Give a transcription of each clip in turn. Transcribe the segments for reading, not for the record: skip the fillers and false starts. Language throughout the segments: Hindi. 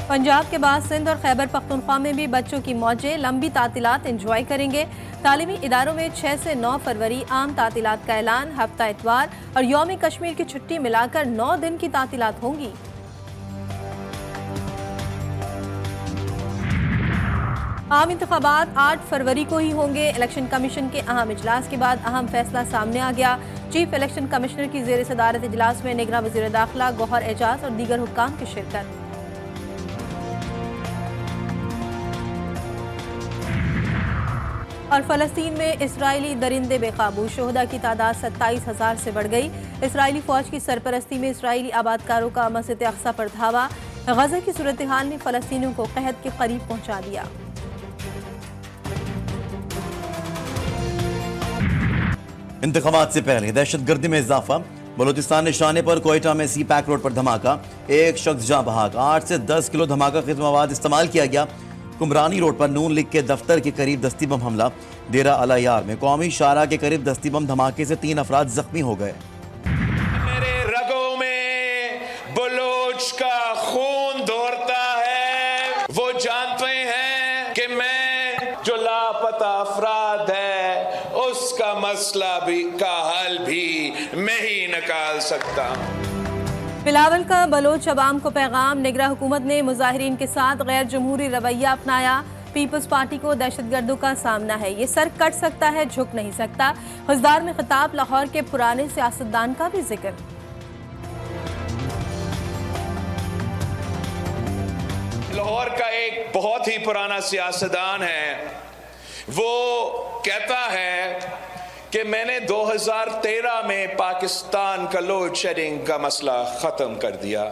पंजाब के बाद सिंध और खैबर पख्तूनख्वा में भी बच्चों की मौजें, लंबी तातीलात एंजॉय करेंगे। तालीमी इदारों में 6 से 9 फरवरी आम तातीलात का ऐलान। हफ्ता इतवार और यौम कश्मीर की छुट्टी मिलाकर 9 दिन की तातीलात होंगी। आम इंतखाबात 8 फरवरी को ही होंगे। इलेक्शन कमीशन के अहम इजलास के बाद अहम फैसला सामने आ गया। चीफ इलेक्शन कमिश्नर की जेर सदारत इजलास में निगरान वज़ीर दाखिला गौहर एजाज और दीगर हुक्काम की शिरकत। और फ़लस्तीन में इसराइली दरिंदे बेकाबू, शोहदा की तादाद 27,000 से बढ़ गई। इसराइली फ़ौज की सरपरस्ती में इसराइली आबादकारों का मस्जिद अक़सा पर धावा। गज़ा की सूरत हाल ने फ़लस्तीनियों को क़हत के करीब पहुँचा दिया। इंतखाबात से पहले दहशतगर्दी में इजाफा। बलूचिस्तान निशाने पर कोयटा में सी पैक रोड पर धमाका, एक शख्स जाँ बहाक। 8 से 10 किलो धमाका ख़िज़ मवाद इस्तेमाल किया गया। कुमरानी रोड पर नून लीग के दफ्तर के करीब दस्ती बम हमला। डेरा अला यार में कौमी शाहराह के करीब दस्ती बम धमाके से 3 अफराद जख्मी हो गए। मेरे रगों में बलोच का खून दौड़ता है। वो जानते हैं कि मैं जो लापता अफराद है उसका मसला भी का हल भी मैं ही निकाल सकता हूँ। बिलावल का बलोच अवाम को पैगाम। निगरां हुकूमत ने मुजाहिरीन के साथ गैर जमहूरी रवैया अपनाया। पीपल्स पार्टी को दहशतगर्दों का सामना है, ये सर कट सकता है, झुक नहीं सकता। हुसदार में खिताब। लाहौर के पुराने सियासतदान का भी जिक्र। लाहौर का एक बहुत ही पुराना सियासतदान है, वो कहता है कि मैंने 2013 में पाकिस्तान का लोड शेडिंग का मसला खत्म कर दिया।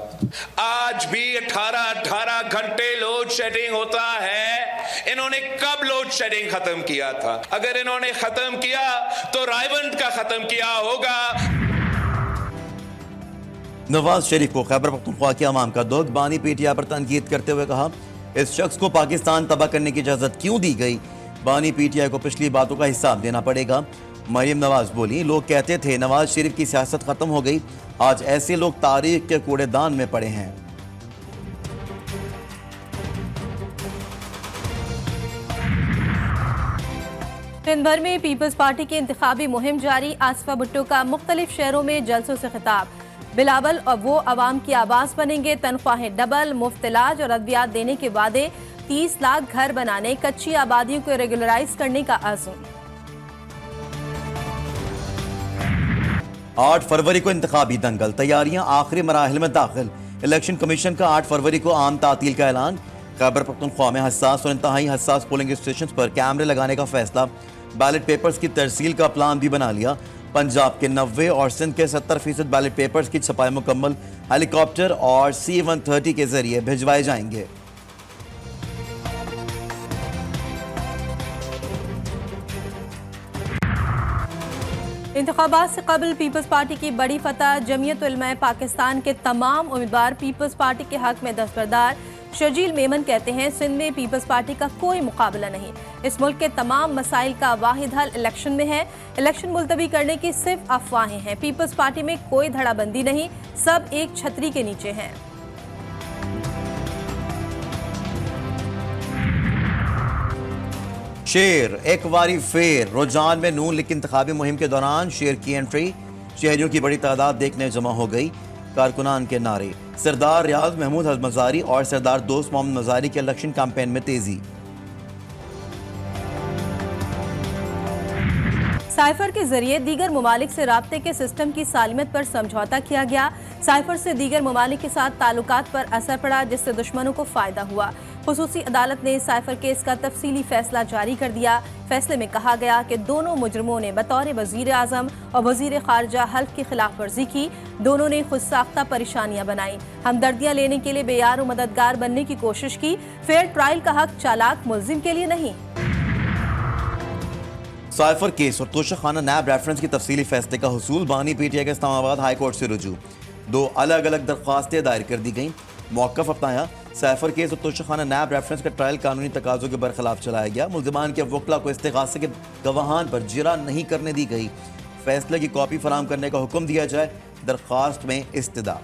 आज भी 18 घंटे लोड शेडिंग होता है। इन्होंने कब लोड शेडिंग खत्म किया था? अगर इन्होंने खत्म किया तो रायवंड का खत्म किया होगा। नवाज शरीफ को खैबर पख्तूनख्वा के अवाम का दुख। बानी पीटीआई पर तनकीद करते हुए कहा, इस शख्स को पाकिस्तान तबाह करने की इजाजत क्यों दी गई? बानी पीटीआई को पिछली बातों का हिसाब देना पड़ेगा। मरियम नवाज बोली, लोग कहते थे नवाज शरीफ की सियासत खत्म हो गई, आज ऐसे लोग तारीख के कूड़ेदान में पड़े हैं। सिंध भर में पीपल्स पार्टी की इंतखाबी मुहिम जारी। आसफा भुट्टो का मुख्तलिफ शहरों में जलसों से खिताब। बिलावल और वो अवाम की आवाज बनेंगे। तनख्वाहें डबल, मुफ्त इलाज और अद्वियात देने के वादे। 30 लाख घर बनाने, कच्ची आबादियों को रेगुलराइज करने का आज़म। 8 फरवरी को इंतखाबी दंगल, तैयारियां आखिरी मराहिल में दाखिल। इलेक्शन कमीशन का 8 फरवरी को आम तातील का ऐलान। खैबर पख्तूनख्वा में हसास और इंतहाई हसास पोलिंग स्टेशन पर कैमरे लगाने का फैसला। बैलेट पेपर्स की तरसील का प्लान भी बना लिया। पंजाब के 90 और सिंध के 70% बैलेट पेपर्स की छपाई मुकम्मल। हेलीकॉप्टर और C-130 के जरिए भिजवाए जाएंगे। इंतखाबात से कबल पीपल्स पार्टी की बड़ी फतह। जमीयत उलमा पाकिस्तान के तमाम उम्मीदवार पीपल्स पार्टी के हक में दस्तबरदार। शर्जील मेमन कहते हैं, सिंध में पीपल्स पार्टी का कोई मुकाबला नहीं। इस मुल्क के तमाम मसाइल का वाहिद हल इलेक्शन में है। इलेक्शन मुलतवी करने की सिर्फ अफवाहें हैं। पीपल्स पार्टी में कोई धड़ाबंदी नहीं, सब एक छतरी के नीचे हैं। शेर एक बारी फेर। रुझान में नून लीग इंतखाबी मुहिम के दौरान शेर की एंट्री। शहरियों की बड़ी तादाद देखने जमा हो गई। कारकुनान के नारे। सरदार रियाज महमूद मजारी और सरदार दोस्त मोहम्मद मजारी के इलेक्शन कैंपेन में तेजी। साइफर के जरिए दीगर ममालिक से राब्ते के सिस्टम की सालिमत पर समझौता किया गया। साइफर से दीगर ममालिक के साथ ताल्लुकात पर असर पड़ा, जिससे दुश्मनों को फायदा हुआ। खुसूसी अदालत ने साइफर केस का तफसीली फैसला जारी कर दिया। फैसले में कहा गया कि दोनों मुजरमों ने बतौर वजीर आजम और वजीर खारजा हल्फ की खिलाफ वर्जी की। दोनों ने खुद साख्ता परेशानियां बनाई, हमदर्दियां लेने के लिए बेयार और मददगार बनने की कोशिश की। फेयर ट्रायल का हक चालाक मुल्जिम के लिए नहीं। साइफर केस और तोशाखाना नैब रेफरेंस की तफसीली फैसले का हुसूल। बानी पीटीआई के इस्लामाबाद हाई कोर्ट से रुजू। 2 अलग अलग दरख्वास्तें दायर कर दी गईं। मौक़िफ़ अपनाया। साइफर केस और तोशाखाना नैब रेफरेंस का ट्रायल कानूनी तकाज़ों के बरखिलाफ चलाया गया। मुल्ज़िमान के वकला को इस्तिग़ासे के गवाहान पर जिरा नहीं करने दी गई। फैसले की कॉपी फराहम करने का हुक्म दिया जाए। दरख्वास्त में इस्तदा।